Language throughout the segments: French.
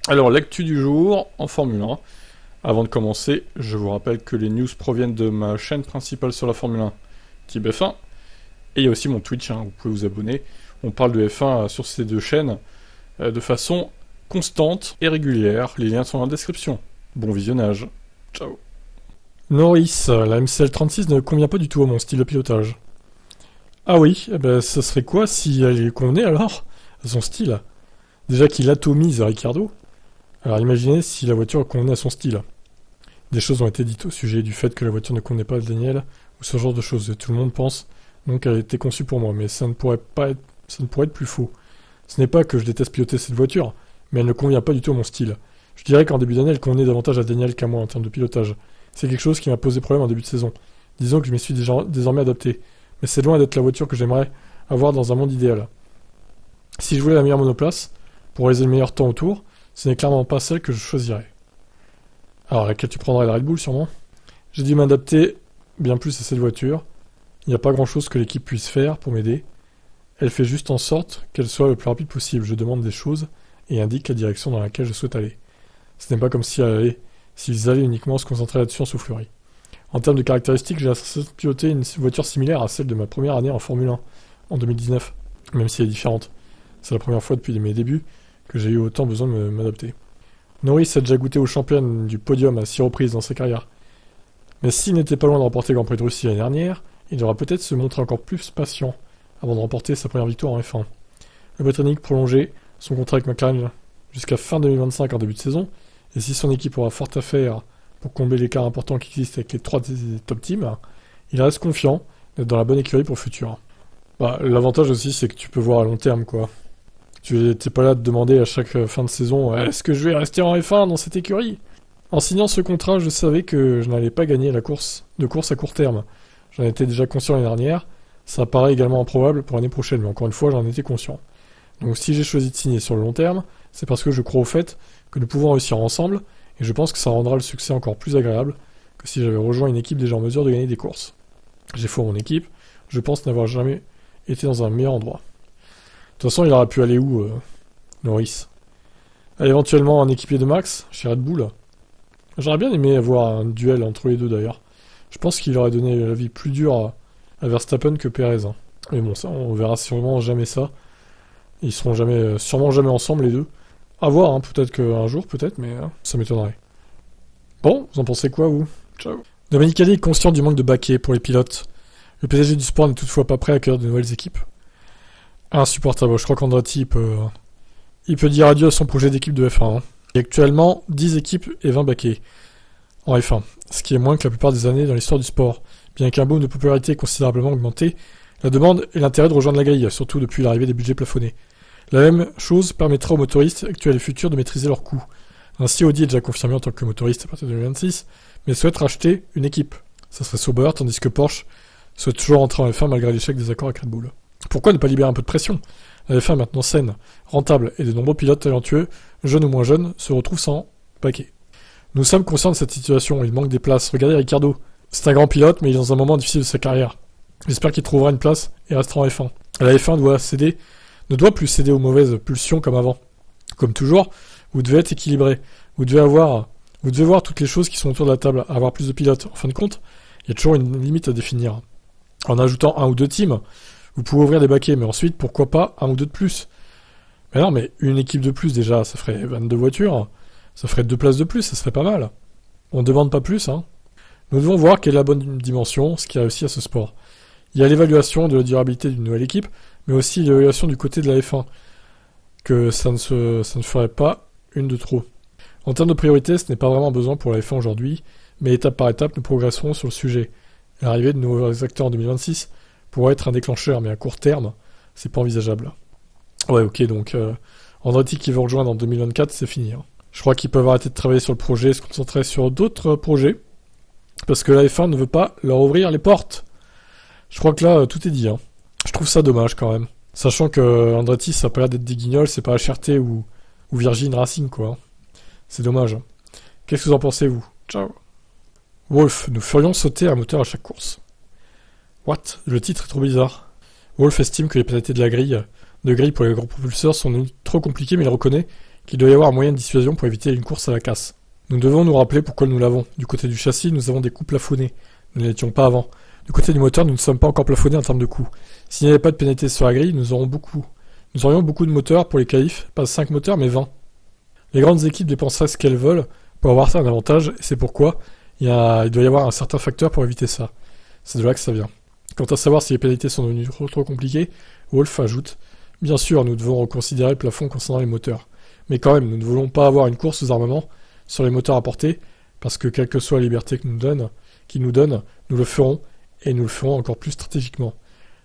Alors, l'actu du jour en Formule 1. Avant de commencer, je vous rappelle que les news proviennent de ma chaîne principale sur la Formule 1, Type F1. Et il y a aussi mon Twitch, vous pouvez vous abonner. On parle de F1 sur ces deux chaînes de façon constante et régulière. Les liens sont dans la description. Bon visionnage. Ciao. Norris, la MCL36 ne convient pas du tout à mon style de pilotage. Ah oui, ça serait quoi si elle convenait alors à son style? Déjà qu'il atomise Ricciardo. Alors imaginez si la voiture convenait à son style. Des choses ont été dites au sujet du fait que la voiture ne convenait pas à Daniel, ou ce genre de choses. Et tout le monde pense donc qu'elle a été conçue pour moi, mais ça ne pourrait être plus faux. Ce n'est pas que je déteste piloter cette voiture, mais elle ne convient pas du tout à mon style. Je dirais qu'en début d'année, elle convenait davantage à Daniel qu'à moi en termes de pilotage. C'est quelque chose qui m'a posé problème en début de saison. Disons que je m'y suis désormais adapté. Mais c'est loin d'être la voiture que j'aimerais avoir dans un monde idéal. Si je voulais la meilleure monoplace, pour réaliser le meilleur temps au tour, ce n'est clairement pas celle que je choisirais. Alors laquelle tu prendrais, la Red Bull sûrement? J'ai dû m'adapter bien plus à cette voiture. Il n'y a pas grand chose que l'équipe puisse faire pour m'aider. Elle fait juste en sorte qu'elle soit le plus rapide possible. Je demande des choses et indique la direction dans laquelle je souhaite aller. Ce n'est pas comme s'ils allaient uniquement se concentrer là-dessus en soufflerie. En termes de caractéristiques, j'ai piloté une voiture similaire à celle de ma première année en Formule 1, en 2019, même si elle est différente. C'est la première fois depuis mes débuts que j'ai eu autant besoin de m'adapter. Norris a déjà goûté au champion du podium à 6 reprises dans sa carrière. Mais s'il n'était pas loin de remporter le Grand Prix de Russie l'année dernière, il devra peut-être se montrer encore plus patient avant de remporter sa première victoire en F1. Le Britannique prolongeait son contrat avec McLaren jusqu'à fin 2025 en début de saison, et si son équipe aura fort à faire pour combler l'écart important qui existe avec les 3 top teams, il reste confiant d'être dans la bonne écurie pour le futur. L'avantage aussi, c'est que tu peux voir à long terme, quoi. Tu n'es pas là de demander à chaque fin de saison est-ce que je vais rester en F1 dans cette écurie? En signant ce contrat, je savais que je n'allais pas gagner de course à court terme. J'en étais déjà conscient l'année dernière. Ça paraît également improbable pour l'année prochaine, mais encore une fois, j'en étais conscient. Donc si j'ai choisi de signer sur le long terme, c'est parce que je crois au fait que nous pouvons réussir ensemble, et je pense que ça rendra le succès encore plus agréable que si j'avais rejoint une équipe déjà en mesure de gagner des courses. J'ai foi en mon équipe, je pense n'avoir jamais été dans un meilleur endroit. De toute façon, il aurait pu aller où, Norris? Éventuellement un équipier de Max, chez Red Bull. J'aurais bien aimé avoir un duel entre les deux d'ailleurs. Je pense qu'il aurait donné la vie plus dure à Verstappen que Perez. Mais bon, ça, on verra sûrement jamais ça. Ils seront sûrement jamais ensemble les deux. À voir, peut-être qu'un jour, mais ça m'étonnerait. Bon, vous en pensez quoi, vous? Ciao. Domenicali est conscient du manque de baquet pour les pilotes. Le PDG du sport n'est toutefois pas prêt à accueillir de nouvelles équipes. Insupportable, je crois qu'Andretti il peut dire adieu à son projet d'équipe de F1. Il y a actuellement 10 équipes et 20 baquets en F1, ce qui est moins que la plupart des années dans l'histoire du sport. Bien qu'un boom de popularité ait considérablement augmenté, la demande et l'intérêt de rejoindre la grille, surtout depuis l'arrivée des budgets plafonnés. La même chose permettra aux motoristes actuels et futurs de maîtriser leurs coûts. Ainsi, Audi est déjà confirmé en tant que motoriste à partir de 2026, mais souhaite racheter une équipe. Ça serait Sauber, tandis que Porsche souhaite toujours entrer en F1 malgré l'échec des accords avec Red Bull. Pourquoi ne pas libérer un peu de pression? La F1 est maintenant saine, rentable, et de nombreux pilotes talentueux, jeunes ou moins jeunes, se retrouvent sans paquet. Nous sommes conscients de cette situation, il manque des places. Regardez Ricciardo. C'est un grand pilote, mais il est dans un moment difficile de sa carrière. J'espère qu'il trouvera une place et restera en F1. La F1 ne doit plus céder aux mauvaises pulsions comme avant. Comme toujours, vous devez être équilibré. Vous devez voir toutes les choses qui sont autour de la table, avoir plus de pilotes. En fin de compte, il y a toujours une limite à définir. En ajoutant 1 ou 2 teams, vous pouvez ouvrir des baquets, mais ensuite, pourquoi pas 1 ou 2 de plus? Mais non, mais une équipe de plus déjà, ça ferait 22 voitures, ça ferait 2 places de plus, ça serait pas mal. On ne demande pas plus, Nous devons voir quelle est la bonne dimension, ce qui réussit à ce sport. Il y a l'évaluation de la durabilité d'une nouvelle équipe, mais aussi l'évaluation du côté de la F1, que ça ne ferait pas une de trop. En termes de priorité, ce n'est pas vraiment besoin pour la F1 aujourd'hui, mais étape par étape, nous progresserons sur le sujet. L'arrivée de nouveaux acteurs en 2026 pourrait être un déclencheur, mais à court terme, c'est pas envisageable. Ouais, ok, donc Andretti qui veut rejoindre en 2024, c'est fini. Je crois qu'ils peuvent arrêter de travailler sur le projet et se concentrer sur d'autres projets, parce que la F1 ne veut pas leur ouvrir les portes. Je crois que là, tout est dit. Je trouve ça dommage quand même. Sachant que Andretti, ça n'a pas l'air d'être des guignols, c'est pas HRT ou Virgin Racing, quoi. C'est dommage. Qu'est-ce que vous en pensez, vous? Ciao. Wolf, nous ferions sauter un moteur à chaque course. What? Le titre est trop bizarre. Wolf estime que les pénalités de grille pour les gros propulseurs sont trop compliquées, mais il reconnaît qu'il doit y avoir un moyen de dissuasion pour éviter une course à la casse. Nous devons nous rappeler pourquoi nous l'avons. Du côté du châssis, nous avons des coups plafonnés. Nous ne l'étions pas avant. Du côté du moteur, nous ne sommes pas encore plafonnés en termes de coûts. S'il n'y avait pas de pénalité sur la grille, nous aurions beaucoup de moteurs pour les qualifs, pas 5 moteurs mais 20. Les grandes équipes dépenseraient ce qu'elles veulent pour avoir ça un avantage, et c'est pourquoi il doit y avoir un certain facteur pour éviter ça. C'est de là que ça vient. Quant à savoir si les pénalités sont devenues trop compliquées, Wolf ajoute « Bien sûr, nous devons reconsidérer le plafond concernant les moteurs. Mais quand même, nous ne voulons pas avoir une course aux armements sur les moteurs apportés, parce que quelle que soit la liberté qu'ils nous donnent, nous le ferons, et nous le ferons encore plus stratégiquement.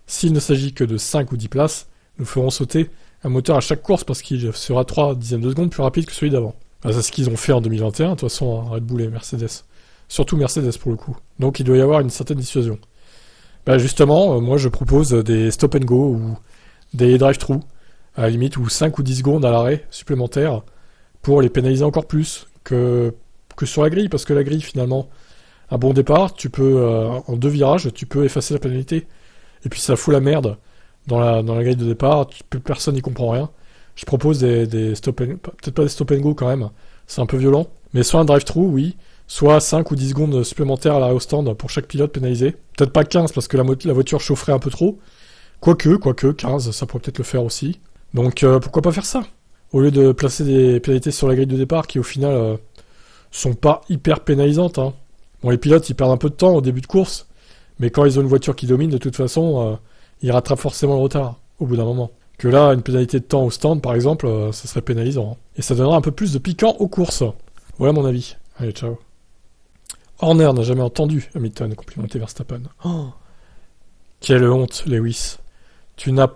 S'il ne s'agit que de 5 ou 10 places, nous ferons sauter un moteur à chaque course parce qu'il sera 3 dixièmes de seconde plus rapide que celui d'avant. » C'est ce qu'ils ont fait en 2021, de toute façon, Red Bull et Mercedes. Surtout Mercedes pour le coup. Donc il doit y avoir une certaine dissuasion. Justement, moi je propose des stop and go ou des drive-thru, à la limite, ou 5 ou 10 secondes à l'arrêt supplémentaires pour les pénaliser encore plus que sur la grille, parce que la grille finalement, un bon départ, tu peux, en 2 virages, tu peux effacer la pénalité. Et puis ça fout la merde dans la grille de départ, personne n'y comprend rien. Je propose des stop and... peut-être pas des stop and go quand même, c'est un peu violent, mais soit un drive-thru, oui, soit 5 ou 10 secondes supplémentaires à l'arrêt au stand pour chaque pilote pénalisé. Peut-être pas 15 parce que la voiture chaufferait un peu trop. Quoique, 15, ça pourrait peut-être le faire aussi. Donc pourquoi pas faire ça? Au lieu de placer des pénalités sur la grille de départ qui au final sont pas hyper pénalisantes. Hein. Bon, les pilotes ils perdent un peu de temps au début de course, mais quand ils ont une voiture qui domine, de toute façon, ils rattrapent forcément le retard au bout d'un moment. Que là, une pénalité de temps au stand, par exemple, ça serait pénalisant. Hein. Et ça donnera un peu plus de piquant aux courses. Voilà mon avis. Allez, ciao. Horner n'a jamais entendu Hamilton complimenter Verstappen. Oh, quelle honte, Lewis. Tu n'as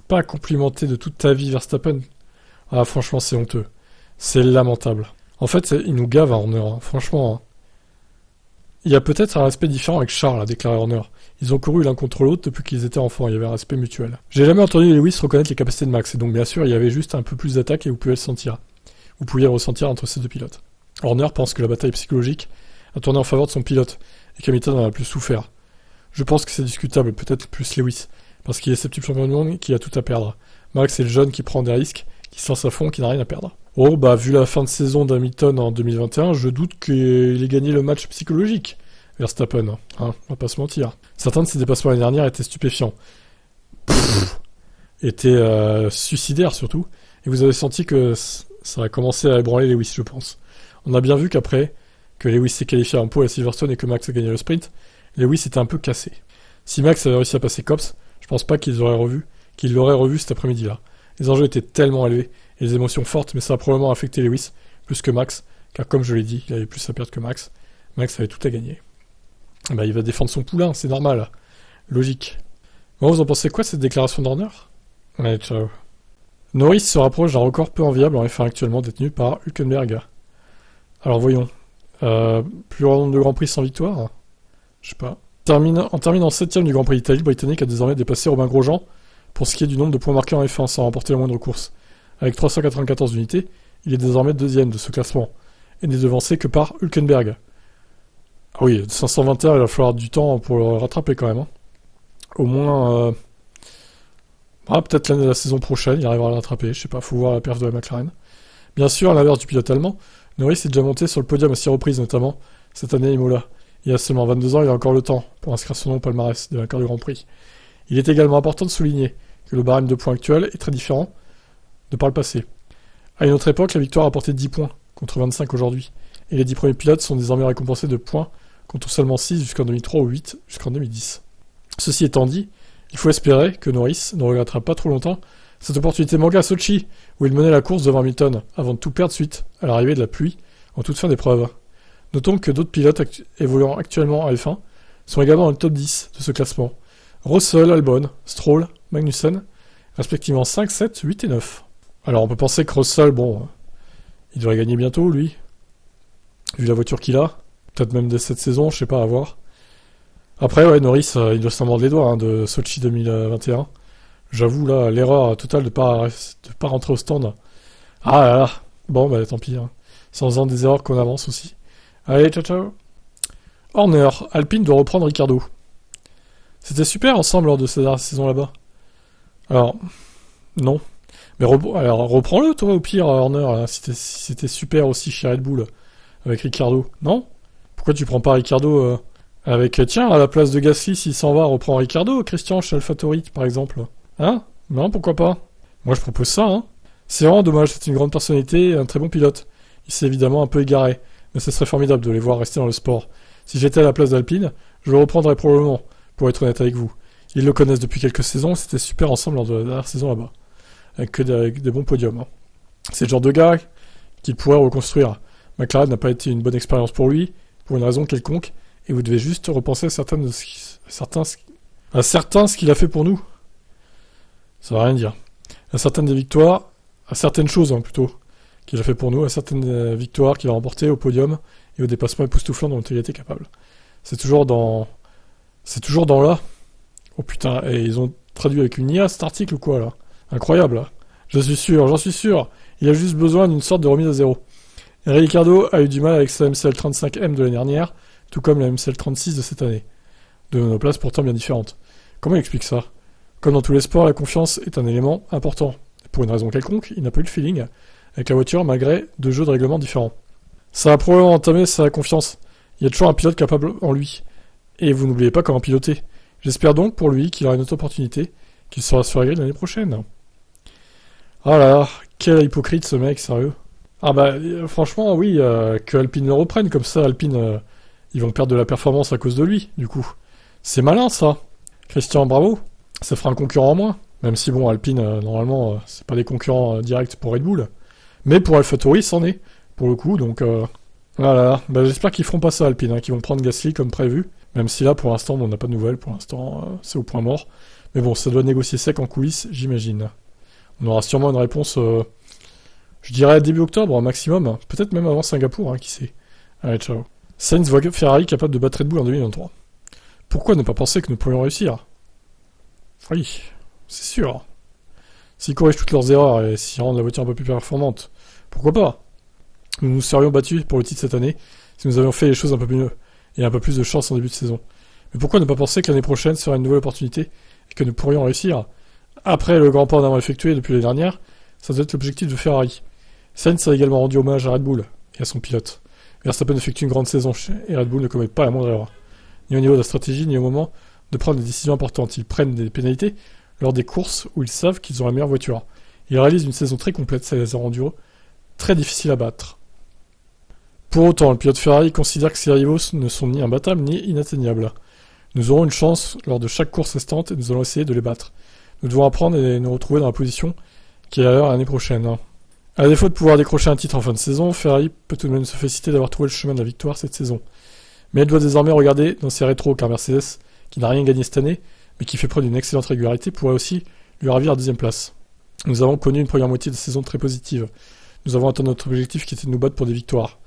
pas complimenté de toute ta vie Verstappen. Ah, franchement, c'est honteux. C'est lamentable. En fait, il nous gave à Horner, hein. Franchement. Hein. Il y a peut-être un respect différent avec Charles, a déclaré Horner. Ils ont couru l'un contre l'autre depuis qu'ils étaient enfants, il y avait un respect mutuel. J'ai jamais entendu Lewis reconnaître les capacités de Max, et donc bien sûr, il y avait juste un peu plus d'attaque et vous pouvez le sentir. Vous pouviez le ressentir entre ces deux pilotes. Horner pense que la bataille psychologique a tourné en faveur de son pilote, et qu'Hamilton en a le plus souffert. Je pense que c'est discutable, peut-être plus Lewis, parce qu'il est septième champion du monde et qu'il a tout à perdre. Max est le jeune qui prend des risques, qui se lance à fond, qui n'a rien à perdre. Oh, vu la fin de saison d'Hamilton en 2021, je doute qu'il ait gagné le match psychologique, Verstappen, hein, on va pas se mentir. Certains de ses dépassements l'année dernière étaient stupéfiants. Étaient suicidaires surtout, et vous avez senti que ça a commencé à ébranler Lewis, je pense. On a bien vu qu'après, que Lewis s'est qualifié en pole à Silverstone et que Max a gagné le sprint, Lewis était un peu cassé. Si Max avait réussi à passer Cops, je pense pas qu'il l'aurait revu cet après-midi-là. Les enjeux étaient tellement élevés, et les émotions fortes, mais ça a probablement affecté Lewis, plus que Max, car comme je l'ai dit, il avait plus à perdre que Max. Max avait tout à gagner. Il va défendre son poulain, c'est normal. Logique. Bon, vous en pensez quoi de cette déclaration d'Horner? Allez, ciao. Norris se rapproche d'un record peu enviable en F1 actuellement détenu par Hülkenberg. Alors voyons. Plus grand nombre de Grands Prix sans victoire? Je sais pas. En terminant 7ème du Grand Prix d'Italie, le Britannique a désormais dépassé Romain Grosjean pour ce qui est du nombre de points marqués en F1 sans remporter la moindre course. Avec 394 unités, il est désormais 2ème de ce classement, et n'est devancé que par Hülkenberg. Ah oui, 521, il va falloir du temps pour le rattraper quand même. Hein. Au moins... peut-être la saison prochaine, il arrivera à le rattraper, je sais pas, faut voir la perf de la McLaren. Bien sûr, à l'inverse du pilote allemand, Norris est déjà monté sur le podium à 6 reprises, notamment cette année à Imola. Il a seulement 22 ans, il a encore le temps pour inscrire son nom au palmarès de vainqueur du Grand Prix. Il est également important de souligner que le barème de points actuel est très différent de par le passé. À une autre époque, la victoire a apporté 10 points, contre 25 aujourd'hui, et les 10 premiers pilotes sont désormais récompensés de points, contre seulement 6 jusqu'en 2003 ou 8 jusqu'en 2010. Ceci étant dit, il faut espérer que Norris ne regrettera pas trop longtemps cette opportunité manquée à Sochi, où il menait la course devant Hamilton, avant de tout perdre suite à l'arrivée de la pluie en toute fin d'épreuve. Notons que d'autres pilotes évoluant actuellement en F1 sont également dans le top 10 de ce classement. Russell, Albon, Stroll, Magnussen, respectivement 5, 7, 8 et 9. Alors on peut penser que Russell, il devrait gagner bientôt, lui, vu la voiture qu'il a. Peut-être même dès cette saison, je sais pas, à voir. Après, Norris, il doit s'en mordre les doigts de Sochi 2021. J'avoue, là, l'erreur totale de pas rentrer au stand. Ah là là. Bon, tant pis. Hein. C'est en faisant des erreurs qu'on avance aussi. Allez, ciao, ciao. Horner, Alpine doit reprendre Ricciardo. C'était super ensemble lors de cette saison là-bas. Alors, non. Mais alors, reprends-le, toi, au pire, Horner, hein, si c'était super aussi chez Red Bull, avec Ricciardo, non? Pourquoi tu prends pas Ricciardo avec, tiens, à la place de Gasly, s'il s'en va, reprend Ricciardo, Christian, chez AlphaTauri, par exemple. Hein? Non, pourquoi pas? Moi, je propose ça, hein. C'est vraiment dommage, c'est une grande personnalité et un très bon pilote. Il s'est évidemment un peu égaré, mais ce serait formidable de les voir rester dans le sport. Si j'étais à la place d'Alpine, je le reprendrais probablement, pour être honnête avec vous. Ils le connaissent depuis quelques saisons, c'était super ensemble lors de la dernière saison là-bas. Avec des bons podiums. Hein. C'est le genre de gars qu'il pourrait reconstruire. McLaren n'a pas été une bonne expérience pour lui, pour une raison quelconque, et vous devez juste repenser à certains ce qu'il a fait pour nous. Ça va rien dire. À certaines des victoires, à certaines choses plutôt, qu'il a fait pour nous, à certaines victoires qu'il a remportées au podium et au dépassement époustouflant dont il a été capable. C'est toujours dans là. Oh putain, et ils ont traduit avec une IA cet article ou quoi là? Incroyable là. J'en suis sûr. Il a juste besoin d'une sorte de remise à zéro. Et Ricciardo a eu du mal avec sa MCL35M de l'année dernière, tout comme la MCL36 de cette année. Deux monoplaces pourtant bien différentes. Comment il explique ça? Comme dans tous les sports, la confiance est un élément important. Pour une raison quelconque, il n'a pas eu le feeling avec la voiture malgré deux jeux de règlement différents. Ça a probablement entamé sa confiance. Il y a toujours un pilote capable en lui. Et vous n'oubliez pas comment piloter. J'espère donc pour lui qu'il aura une autre opportunité, qu'il sera sur la grille l'année prochaine. Ah là là, quel hypocrite ce mec, sérieux. Ah bah franchement oui, que Alpine le reprenne, comme ça Alpine, ils vont perdre de la performance à cause de lui, du coup. C'est malin ça. Christian, bravo. Ça fera un concurrent en moins. Même si bon, Alpine, normalement, c'est pas des concurrents directs pour Red Bull. Mais pour AlphaTauri, c'en est, pour le coup, donc voilà. Bah, j'espère qu'ils feront pas ça Alpine, qu'ils vont prendre Gasly comme prévu. Même si là, pour l'instant, on n'a pas de nouvelles, pour l'instant, c'est au point mort. Mais bon, ça doit négocier sec en coulisses, j'imagine. On aura sûrement une réponse, je dirais début octobre, un maximum. Peut-être même avant Singapour, qui sait. Allez, ciao. Sainz voit Ferrari capable de battre Red Bull en 2023. Pourquoi ne pas penser que nous pourrions réussir? Oui, c'est sûr. S'ils corrigent toutes leurs erreurs et s'ils rendent la voiture un peu plus performante, pourquoi pas? Nous nous serions battus pour le titre cette année si nous avions fait les choses un peu mieux et un peu plus de chance en début de saison. Mais pourquoi ne pas penser que l'année prochaine sera une nouvelle opportunité et que nous pourrions réussir? Après le grand pas en avant effectué depuis l'année dernière, ça doit être l'objectif de Ferrari. Sainz a également rendu hommage à Red Bull et à son pilote. Verstappen effectue une grande saison et Red Bull ne commet pas la moindre erreur. Ni au niveau de la stratégie, ni au moment de prendre des décisions importantes. Ils prennent des pénalités lors des courses où ils savent qu'ils ont la meilleure voiture. Ils réalisent une saison très complète, ça les a rendus très difficiles à battre. Pour autant, le pilote Ferrari considère que ses rivaux ne sont ni imbattables ni inatteignables. Nous aurons une chance lors de chaque course restante et nous allons essayer de les battre. Nous devons apprendre et nous retrouver dans la position qui est la leur l'année prochaine. À défaut de pouvoir décrocher un titre en fin de saison, Ferrari peut tout de même se féliciter d'avoir trouvé le chemin de la victoire cette saison. Mais elle doit désormais regarder dans ses rétros, car Mercedes, qui n'a rien gagné cette année, mais qui fait preuve d'une excellente régularité, pourrait aussi lui ravir la deuxième place. Nous avons connu une première moitié de saison très positive. Nous avons atteint notre objectif qui était de nous battre pour des victoires,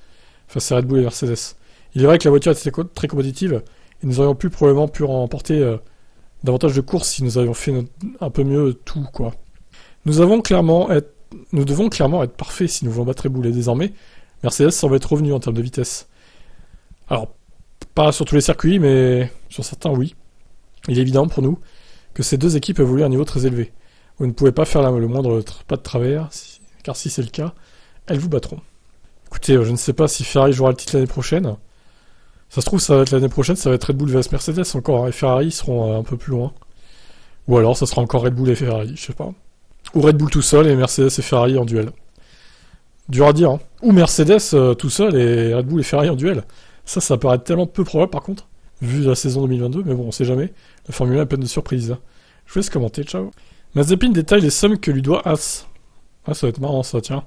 face à Red Bull et Mercedes. Il est vrai que la voiture était très compétitive, et nous aurions probablement pu remporter davantage de courses si nous avions fait un peu mieux tout, quoi. Nous devons clairement être parfaits si nous voulons battre Red Bull, et désormais, Mercedes semble être revenu en termes de vitesse. Alors, pas sur tous les circuits, mais sur certains, oui. Il est évident pour nous que ces deux équipes évoluent à un niveau très élevé. Vous ne pouvez pas faire le moindre pas de travers, car si c'est le cas, elles vous battront. Écoutez, je ne sais pas si Ferrari jouera le titre l'année prochaine. Ça se trouve, ça va être l'année prochaine, ça va être Red Bull vs Mercedes encore, et Ferrari seront un peu plus loin. Ou alors, ça sera encore Red Bull et Ferrari, je sais pas. Ou Red Bull tout seul et Mercedes et Ferrari en duel. Dur à dire, hein. Ou Mercedes tout seul et Red Bull et Ferrari en duel. Ça paraît tellement peu probable par contre, vu la saison 2022, mais bon, on sait jamais. La Formule 1 est pleine de surprises. Je vous laisse commenter, ciao. Mazepin détaille les sommes que lui doit As. Ah, ça va être marrant ça, tiens.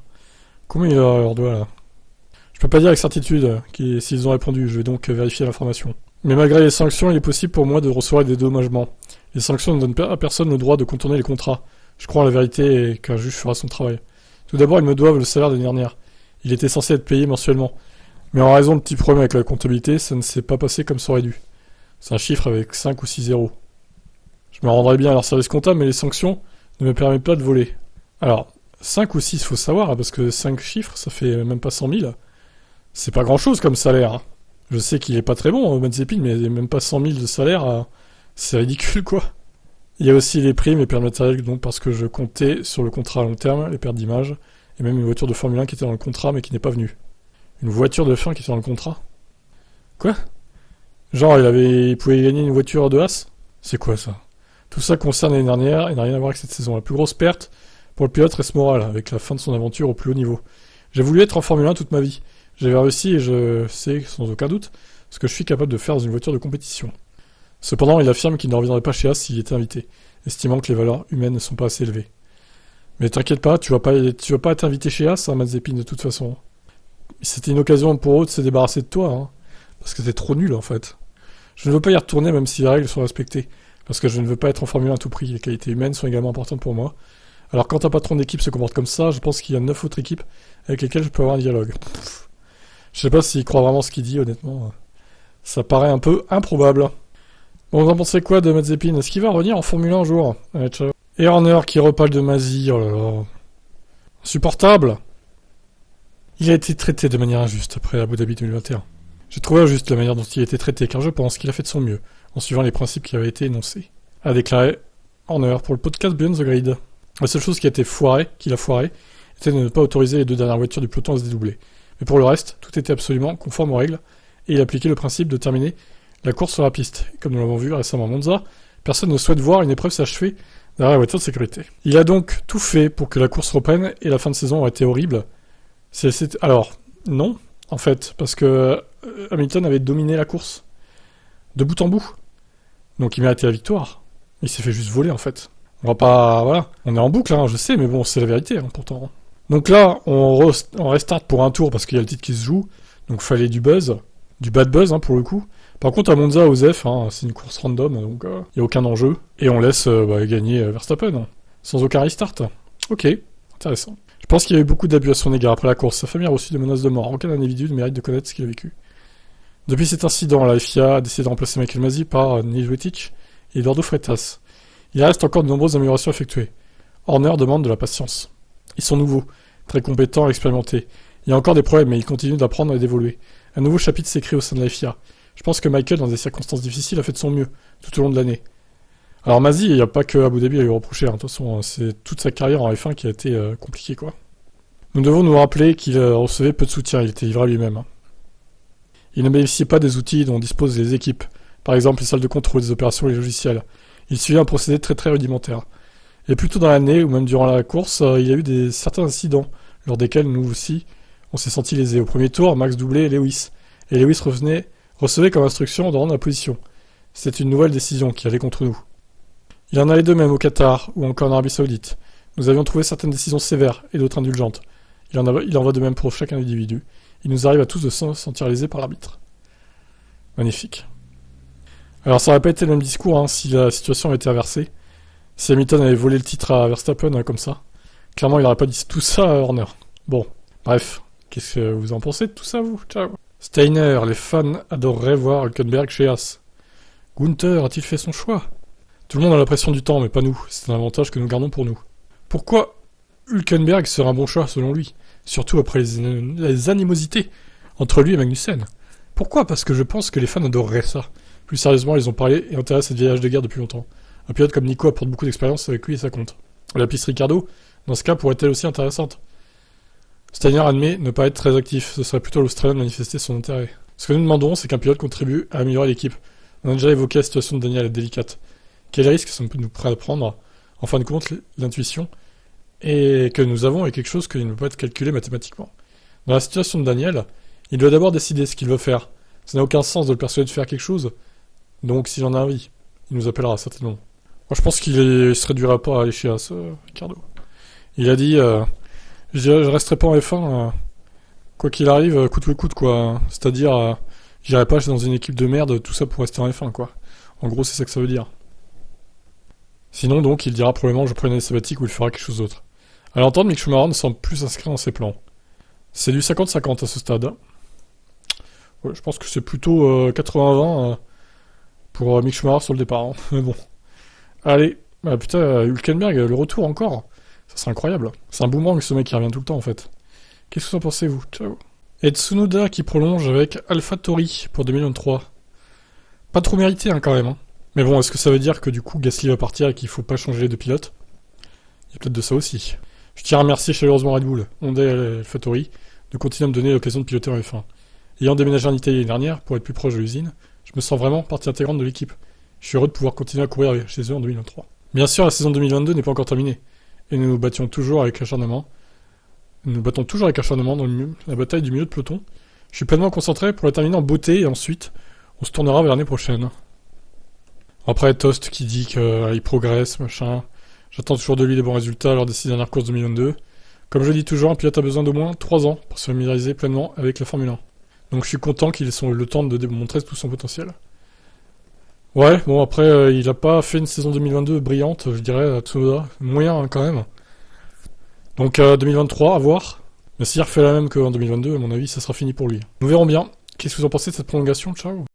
Combien il leur doit là? Je peux pas dire avec certitude s'ils ont répondu, je vais donc vérifier l'information. Mais malgré les sanctions, il est possible pour moi de recevoir des dédommagements. Les sanctions ne donnent à personne le droit de contourner les contrats. Je crois en la vérité et qu'un juge fera son travail. Tout d'abord, ils me doivent le salaire de l'année dernière. Il était censé être payé mensuellement. Mais en raison de petits problèmes avec la comptabilité, ça ne s'est pas passé comme ça aurait dû. C'est un chiffre avec 5 ou 6 zéros. Je me rendrai bien à leur service comptable, mais les sanctions ne me permettent pas de voler. Alors, 5 ou 6, faut savoir, parce que 5 chiffres, ça fait même pas 100 000. C'est pas grand chose comme salaire. Je sais qu'il est pas très bon, Mazepin, mais même pas 100 000 de salaire, c'est ridicule, quoi. Il y a aussi les primes et pertes matérielles, donc parce que je comptais sur le contrat à long terme, les pertes d'image, et même une voiture de Formule 1 qui était dans le contrat mais qui n'est pas venue. Une voiture de F1 qui était dans le contrat? Quoi? Genre, il pouvait gagner une voiture de As? C'est quoi ça? Tout ça concerne l'année dernière et n'a rien à voir avec cette saison. La plus grosse perte pour le pilote reste morale, avec la fin de son aventure au plus haut niveau. J'ai voulu être en Formule 1 toute ma vie. J'avais réussi et je sais, sans aucun doute, ce que je suis capable de faire dans une voiture de compétition. Cependant, il affirme qu'il ne reviendrait pas chez As s'il était invité, estimant que les valeurs humaines ne sont pas assez élevées. Mais t'inquiète pas, tu vas pas être invité chez As, hein, Mazepin, de toute façon. C'était une occasion pour eux de se débarrasser de toi, hein, parce que t'es trop nul en fait. Je ne veux pas y retourner même si les règles sont respectées, parce que je ne veux pas être en Formule 1 à tout prix. Les qualités humaines sont également importantes pour moi. Alors quand un patron d'équipe se comporte comme ça, je pense qu'il y a 9 autres équipes avec lesquelles je peux avoir un dialogue. Je sais pas s'il croit vraiment ce qu'il dit, honnêtement. Ça paraît un peu improbable. Bon, vous en pensez quoi de Mazepin? Est-ce qu'il va revenir en Formule 1 un jour? Allez, ciao. Et Horner qui reparle de Mazzy, oh là là. Insupportable. Il a été traité de manière injuste après Abu Dhabi 2021. J'ai trouvé injuste la manière dont il a été traité, car je pense qu'il a fait de son mieux, en suivant les principes qui avaient été énoncés. A déclaré Horner pour le podcast Beyond the Grid. La seule chose qu'il a foiré, était de ne pas autoriser les 2 dernières voitures du peloton à se dédoubler. Mais pour le reste, tout était absolument conforme aux règles, et il appliquait le principe de terminer la course sur la piste. Et comme nous l'avons vu récemment à Monza, personne ne souhaite voir une épreuve s'achever derrière la voiture de sécurité. Il a donc tout fait pour que la course reprenne, et la fin de saison aurait été horrible. Alors, non, en fait, parce que Hamilton avait dominé la course, de bout en bout. Donc il méritait la victoire. Il s'est fait juste voler, en fait. On va pas... Voilà. On est en boucle, hein, je sais, mais bon, c'est la vérité, hein, pourtant. Donc là, on restart pour un tour, parce qu'il y a le titre qui se joue. Donc fallait du buzz. Du bad buzz, hein, pour le coup. Par contre, à Monza, Osef, hein, c'est une course random, donc il n'y a aucun enjeu. Et on laisse gagner Verstappen, hein, sans aucun restart. Ok, intéressant. Je pense qu'il y a eu beaucoup d'abus à son égard après la course. Sa famille a reçu des menaces de mort. Aucun individu ne mérite de connaître ce qu'il a vécu. Depuis cet incident, la FIA a décidé de remplacer Michael Masi par Neil Wittich et Eduardo Freitas. Il reste encore de nombreuses améliorations à effectuer. Horner demande de la patience. Ils sont nouveaux, très compétents et expérimentés. Il y a encore des problèmes, mais ils continuent d'apprendre et d'évoluer. Un nouveau chapitre s'écrit au sein de la FIA. Je pense que Michael, dans des circonstances difficiles, a fait de son mieux, tout au long de l'année. Alors Masi, il n'y a pas que Abu Dhabi à lui reprocher, hein. De toute façon, c'est toute sa carrière en F1 qui a été compliquée, quoi. Nous devons nous rappeler qu'il recevait peu de soutien, il était livré à lui-même. Hein. Il ne bénéficiait pas des outils dont disposent les équipes, par exemple les salles de contrôle des opérations et les logiciels. Il suivait un procédé très très rudimentaire. Et plus tôt dans l'année, ou même durant la course, il y a eu certains incidents, lors desquels nous aussi, on s'est senti lésés. Au premier tour, Max doublait Lewis, et Lewis recevait comme instruction de rendre la position. C'était une nouvelle décision qui allait contre nous. Il en allait de même au Qatar, ou encore en Arabie Saoudite. Nous avions trouvé certaines décisions sévères et d'autres indulgentes. Il en va de même pour chaque individu. Il nous arrive à tous de se sentir lésés par l'arbitre. Magnifique. Alors ça aurait pas été le même discours hein, si la situation avait été inversée. Si Hamilton avait volé le titre à Verstappen comme ça, clairement il n'aurait pas dit tout ça à Horner. Bon, bref, qu'est-ce que vous en pensez de tout ça vous? Ciao. Steiner, les fans adoreraient voir Hülkenberg chez Haas. Gunther a-t-il fait son choix? Tout le monde a la pression du temps, mais pas nous. C'est un avantage que nous gardons pour nous. Pourquoi Hülkenberg serait un bon choix selon lui? Surtout après les animosités entre lui et Magnussen. Pourquoi? Parce que je pense que les fans adoreraient ça. Plus sérieusement, ils ont parlé et intéressent cette vieille âge de guerre depuis longtemps. Un pilote comme Nico apporte beaucoup d'expérience avec lui et ça compte. La piste Ricardo, dans ce cas, pourrait-elle aussi intéressante? Steiner admet ne pas être très actif. Ce serait plutôt à l'Australien de manifester son intérêt. Ce que nous demandons, c'est qu'un pilote contribue à améliorer l'équipe. On a déjà évoqué la situation de Daniel, délicate. Quel risque ça peut nous prendre? En fin de compte, l'intuition et que nous avons est quelque chose qui ne peut pas être calculé mathématiquement. Dans la situation de Daniel, il doit d'abord décider ce qu'il veut faire. Ça n'a aucun sens de le persuader de faire quelque chose. Donc, s'il en a envie, il nous appellera certainement. Moi, je pense qu'il ne se réduira pas à aller chez Haas, Ricardo. Il a dit je resterai pas en F1, quoi qu'il arrive, coûte que coûte, quoi. C'est-à-dire, j'irai pas dans une équipe de merde, tout ça pour rester en F1, quoi. En gros, c'est ça que ça veut dire. Sinon, donc, il dira probablement je prends une année sabbatique ou il fera quelque chose d'autre. À l'entendre, Mick Schumacher ne semble plus s'inscrire dans ses plans. C'est du 50-50 à ce stade. Ouais, je pense que c'est plutôt 80-20 pour Mick Schumacher sur le départ. Hein. Mais bon. Allez. Ah, putain, Hülkenberg, le retour encore. Ça serait incroyable. C'est un boomerang ce mec qui revient tout le temps en fait. Qu'est-ce que vous en pensez vous? Ciao. Et Tsunoda qui prolonge avec AlphaTauri pour 2023. Pas trop mérité hein, quand même. Hein. Mais bon, est-ce que ça veut dire que du coup Gasly va partir et qu'il faut pas changer de pilote? Il y a peut-être de ça aussi. Je tiens à remercier chaleureusement Red Bull, Honda et AlphaTauri, de continuer à me donner l'occasion de piloter en F1. Ayant déménagé en Italie l'année dernière pour être plus proche de l'usine, je me sens vraiment partie intégrante de l'équipe. Je suis heureux de pouvoir continuer à courir chez eux en 2023. Bien sûr, la saison 2022 n'est pas encore terminée, et nous nous battions toujours avec acharnement. Nous nous battons toujours avec acharnement dans la bataille du milieu de peloton. Je suis pleinement concentré pour la terminer en beauté, et ensuite, on se tournera vers l'année prochaine. Après, Toast qui dit qu'il progresse, machin. J'attends toujours de lui des bons résultats lors des 6 dernières courses 2022. Comme je dis toujours, un pilote a besoin d'au moins 3 ans pour se familiariser pleinement avec la Formule 1. Donc je suis content qu'ils aient le temps de démontrer tout son potentiel. Ouais, bon après, il a pas fait une saison 2022 brillante, je dirais, à Tsunoda. Moyen hein, quand même. Donc 2023, à voir. Mais s'il refait la même qu'en 2022, à mon avis, ça sera fini pour lui. Nous verrons bien. Qu'est-ce que vous en pensez de cette prolongation, ciao?